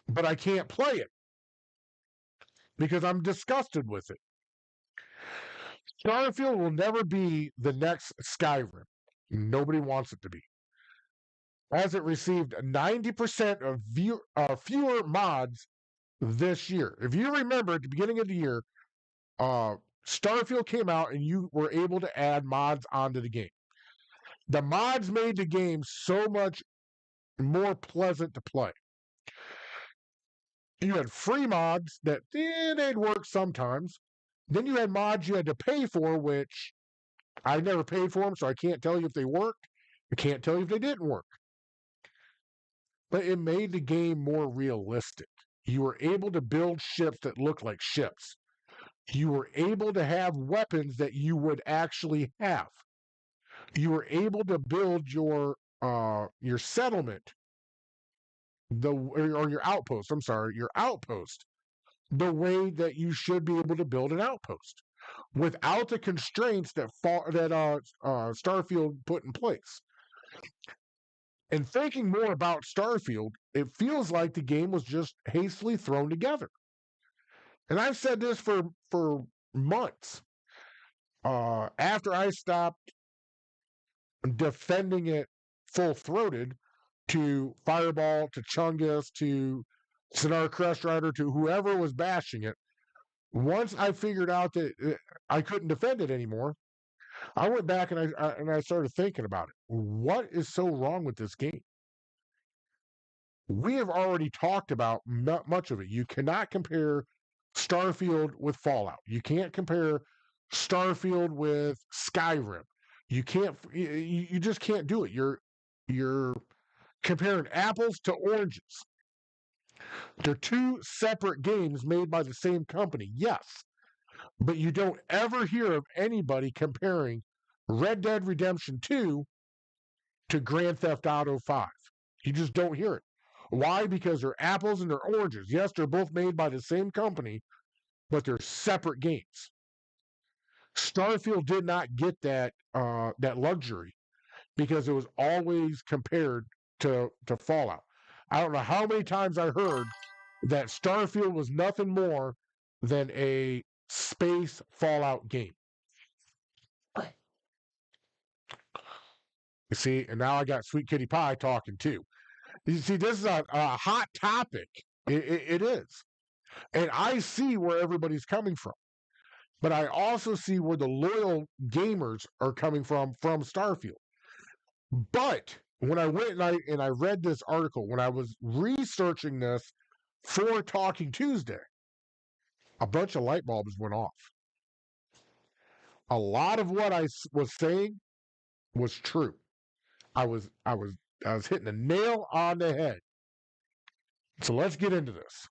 but I can't play it because I'm disgusted with it. Starfield will never be the next Skyrim. Nobody wants it to be. As it received 90% of fewer mods this year. If you remember at the beginning of the year, Starfield came out and you were able to add mods onto the game. The mods made the game so much more pleasant to play. You had free mods that they'd work sometimes. Then you had mods you had to pay for, which I never paid for them, so I can't tell you if they worked. I can't tell you if they didn't work. But it made the game more realistic. You were able to build ships that looked like ships. You were able to have weapons that you would actually have. You were able to build your settlement, or your outpost. I'm sorry, your outpost, the way that you should be able to build an outpost, without the constraints that Starfield put in place. And thinking more about Starfield, it feels like the game was just hastily thrown together. And I've said this for months. After I stopped defending it full throated to Fireball, to Chungus, to Sonar Crest Rider, to whoever was bashing it, once I figured out that I couldn't defend it anymore, I went back and I started thinking about it. What is so wrong with this game? We have already talked about much of it. You cannot compare Starfield with Fallout. You can't compare Starfield with Skyrim. You can't. You just can't do it. You're comparing apples to oranges. They're two separate games made by the same company. Yes, but you don't ever hear of anybody comparing Red Dead Redemption 2 to Grand Theft Auto 5. You just don't hear it. Why? Because they're apples and they're oranges. Yes, they're both made by the same company, but they're separate games. Starfield did not get that luxury because it was always compared to Fallout. I don't know how many times I heard that Starfield was nothing more than a space Fallout game. You see, and now I got Sweet Kitty Pie talking too. You see, this is a hot topic. It is. And I see where everybody's coming from. But I also see where the loyal gamers are coming from Starfield. But when I went and I read this article, when I was researching this for Talking Tuesday, a bunch of light bulbs went off. A lot of what I was saying was true. I was hitting the nail on the head. So let's get into this.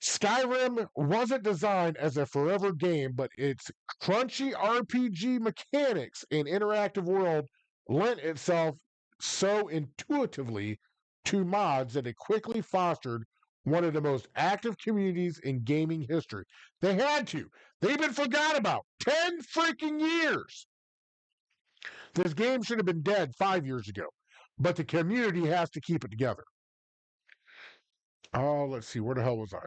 Skyrim wasn't designed as a forever game, but its crunchy RPG mechanics and interactive world lent itself so intuitively to mods, and it quickly fostered one of the most active communities in gaming history. They had to. They've been forgot about 10 freaking years. This game should have been dead 5 years ago, but the community has to keep it together. Oh, let's see. Where the hell was I?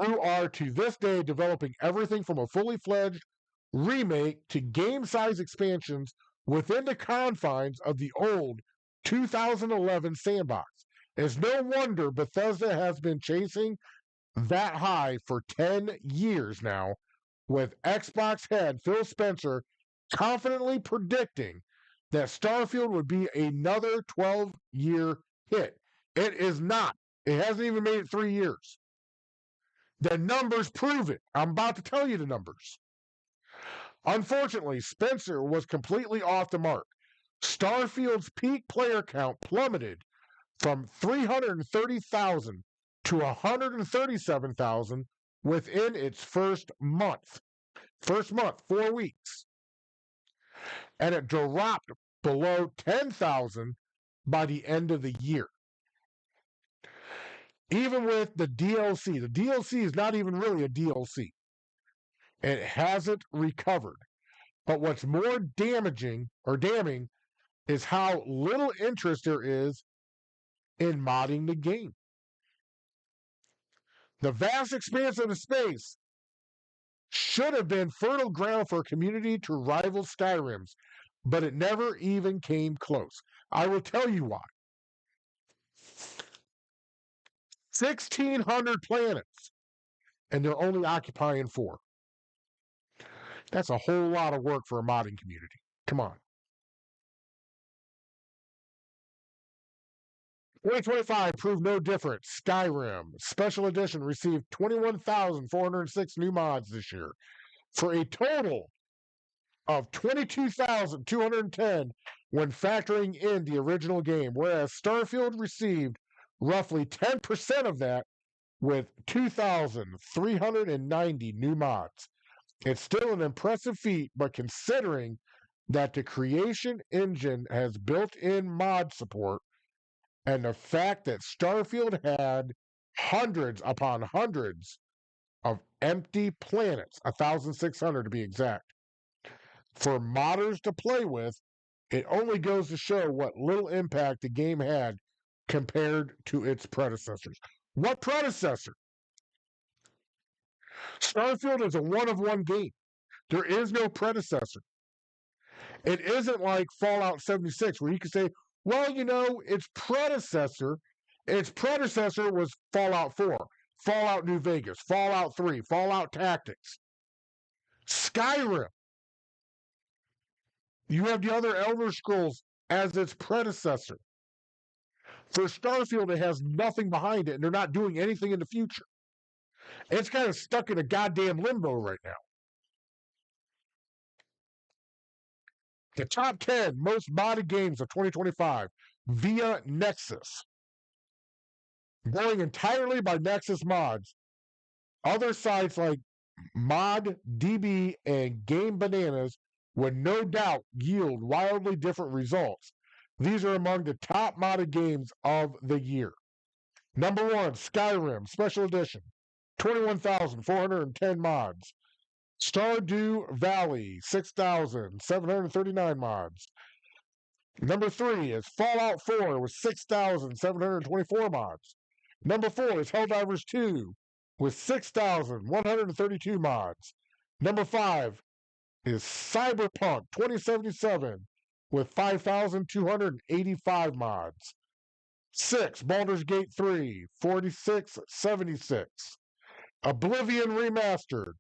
Who are to this day developing everything from a fully fledged remake to game size expansions within the confines of the old 2011 sandbox. It's no wonder Bethesda has been chasing that high for 10 years now, with Xbox head Phil Spencer confidently predicting that Starfield would be another 12-year hit. It is not. It hasn't even made it 3 years. The numbers prove it. I'm about to tell you the numbers. Unfortunately, Spencer was completely off the mark. Starfield's peak player count plummeted from 330,000 to 137,000 within its first month. 4 weeks. And it dropped below 10,000 by the end of the year. Even with the DLC is not even really a DLC. It hasn't recovered. But what's more damning is how little interest there is in modding the game. The vast expanse of the space should have been fertile ground for a community to rival Skyrim's, but it never even came close. I will tell you why. 1,600 planets, and they're only occupying 4. That's a whole lot of work for a modding community. Come on. 2025 proved no different. Skyrim Special Edition received 21,406 new mods this year, for a total of 22,210 when factoring in the original game, whereas Starfield received roughly 10% of that with 2,390 new mods. It's still an impressive feat, but considering that the creation engine has built-in mod support, and the fact that Starfield had hundreds upon hundreds of empty planets, 1,600 to be exact, for modders to play with, it only goes to show what little impact the game had compared to its predecessors. What predecessor? Starfield is a one-of-one game. There is no predecessor. It isn't like Fallout 76 where you can say, well, its predecessor was Fallout 4, Fallout New Vegas, Fallout 3, Fallout Tactics. Skyrim. You have the other Elder Scrolls as its predecessor. For Starfield, it has nothing behind it, and they're not doing anything in the future. It's kind of stuck in a goddamn limbo right now. The top 10 most modded games of 2025 via Nexus. Going entirely by Nexus mods. Other sites like ModDB and Game Bananas would no doubt yield wildly different results. These are among the top modded games of the year. Number 1, Skyrim Special Edition, 21,410 mods. Stardew Valley, 6,739 mods. Number 3 is Fallout 4 with 6,724 mods. Number 4 is Helldivers 2 with 6,132 mods. Number 5 is Cyberpunk 2077 with 5,285 mods. 6, Baldur's Gate 3, 4676. Oblivion Remastered,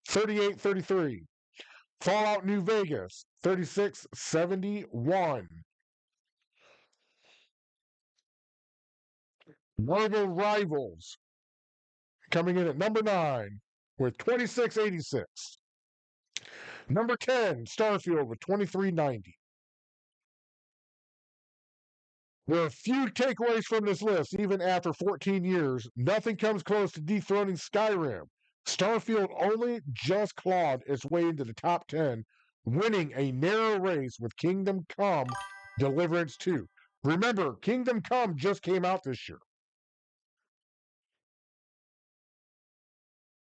3833. Fallout New Vegas, 3671. Marvel Rivals, coming in at number 9 with 2686. Number 10, Starfield with 2390. There are a few takeaways from this list, even after 14 years. Nothing comes close to dethroning Skyrim. Starfield only just clawed its way into the top 10 winning a narrow race with Kingdom Come Deliverance 2. Remember, Kingdom Come just came out this year.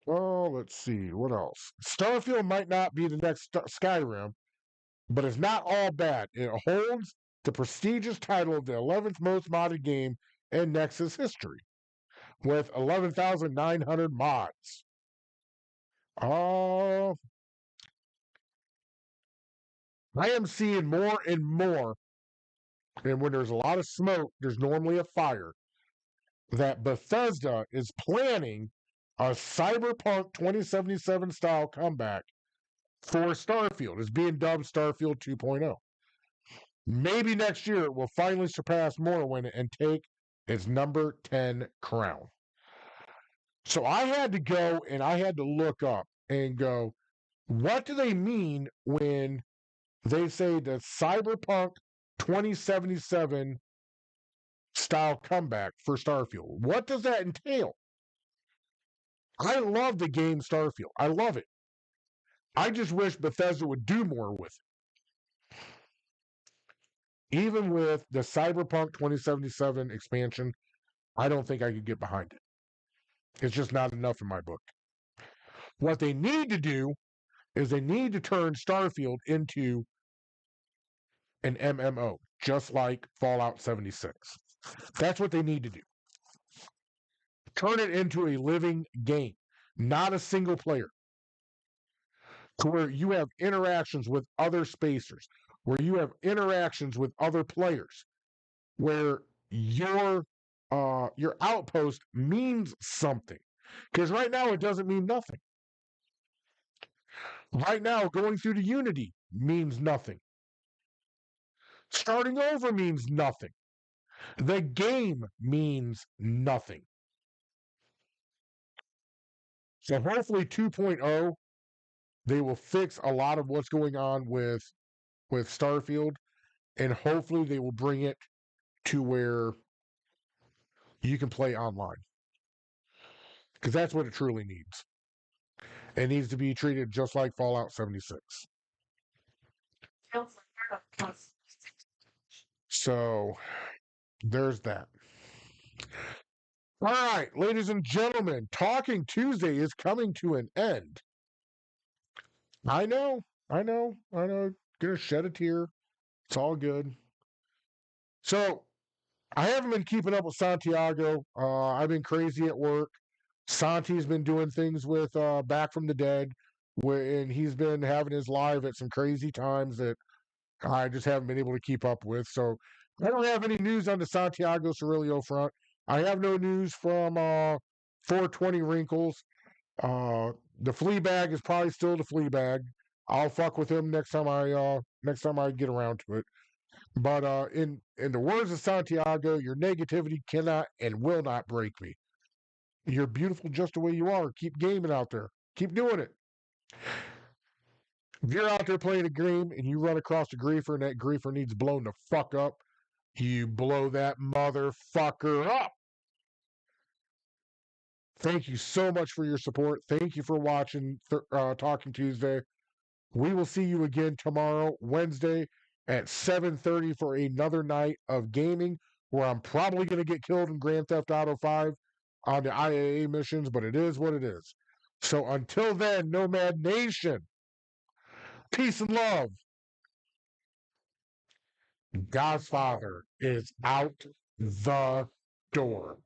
Oh, let's see. What else? Starfield might not be the next Skyrim, but it's not all bad. It holds the prestigious title of the 11th most modded game in Nexus history, with 11,900 mods. I am seeing more and more, and when there's a lot of smoke, there's normally a fire, that Bethesda is planning a Cyberpunk 2077 style comeback for Starfield. It's being dubbed Starfield 2.0. Maybe next year it will finally surpass Morrowind and take its number 10 crown. So I had to go and I had to look up and go, what do they mean when they say the Cyberpunk 2077 style comeback for Starfield? What does that entail? I love the game Starfield. I love it. I just wish Bethesda would do more with it. Even with the Cyberpunk 2077 expansion, I don't think I could get behind it. It's just not enough in my book. What they need to do is they need to turn Starfield into an MMO, just like Fallout 76. That's what they need to do. Turn it into a living game, not a single player, to where you have interactions with other spacers, where you have interactions with other players, where your outpost means something. Because right now it doesn't mean nothing. Right now, going through the Unity means nothing. Starting over means nothing. The game means nothing. So hopefully 2.0, they will fix a lot of what's going on with Starfield, and hopefully they will bring it to where you can play online. Because that's what it truly needs. It needs to be treated just like Fallout 76. So there's that. All right, ladies and gentlemen, Talking Tuesday is coming to an end. I know. Gonna shed a tear. It's all good. So I haven't been keeping up with Santiago. I've been crazy at work. Santi's been doing things with Back from the Dead, and he's been having his live at some crazy times that I just haven't been able to keep up with. So I don't have any news on the Santiago Cirillo front. I have no news from 420 Wrinkles. The flea bag is probably still the flea bag. I'll fuck with him next time I get around to it. But in the words of Santiago, your negativity cannot and will not break me. You're beautiful just the way you are. Keep gaming out there. Keep doing it. If you're out there playing a game and you run across a griefer and that griefer needs blown the fuck up, you blow that motherfucker up. Thank you so much for your support. Thank you for watching Talking Tuesday. We will see you again tomorrow, Wednesday, at 7:30 for another night of gaming, where I'm probably going to get killed in Grand Theft Auto 5 on the IAA missions, but it is what it is. So until then, Nomad Nation, peace and love. God's Father is out the door.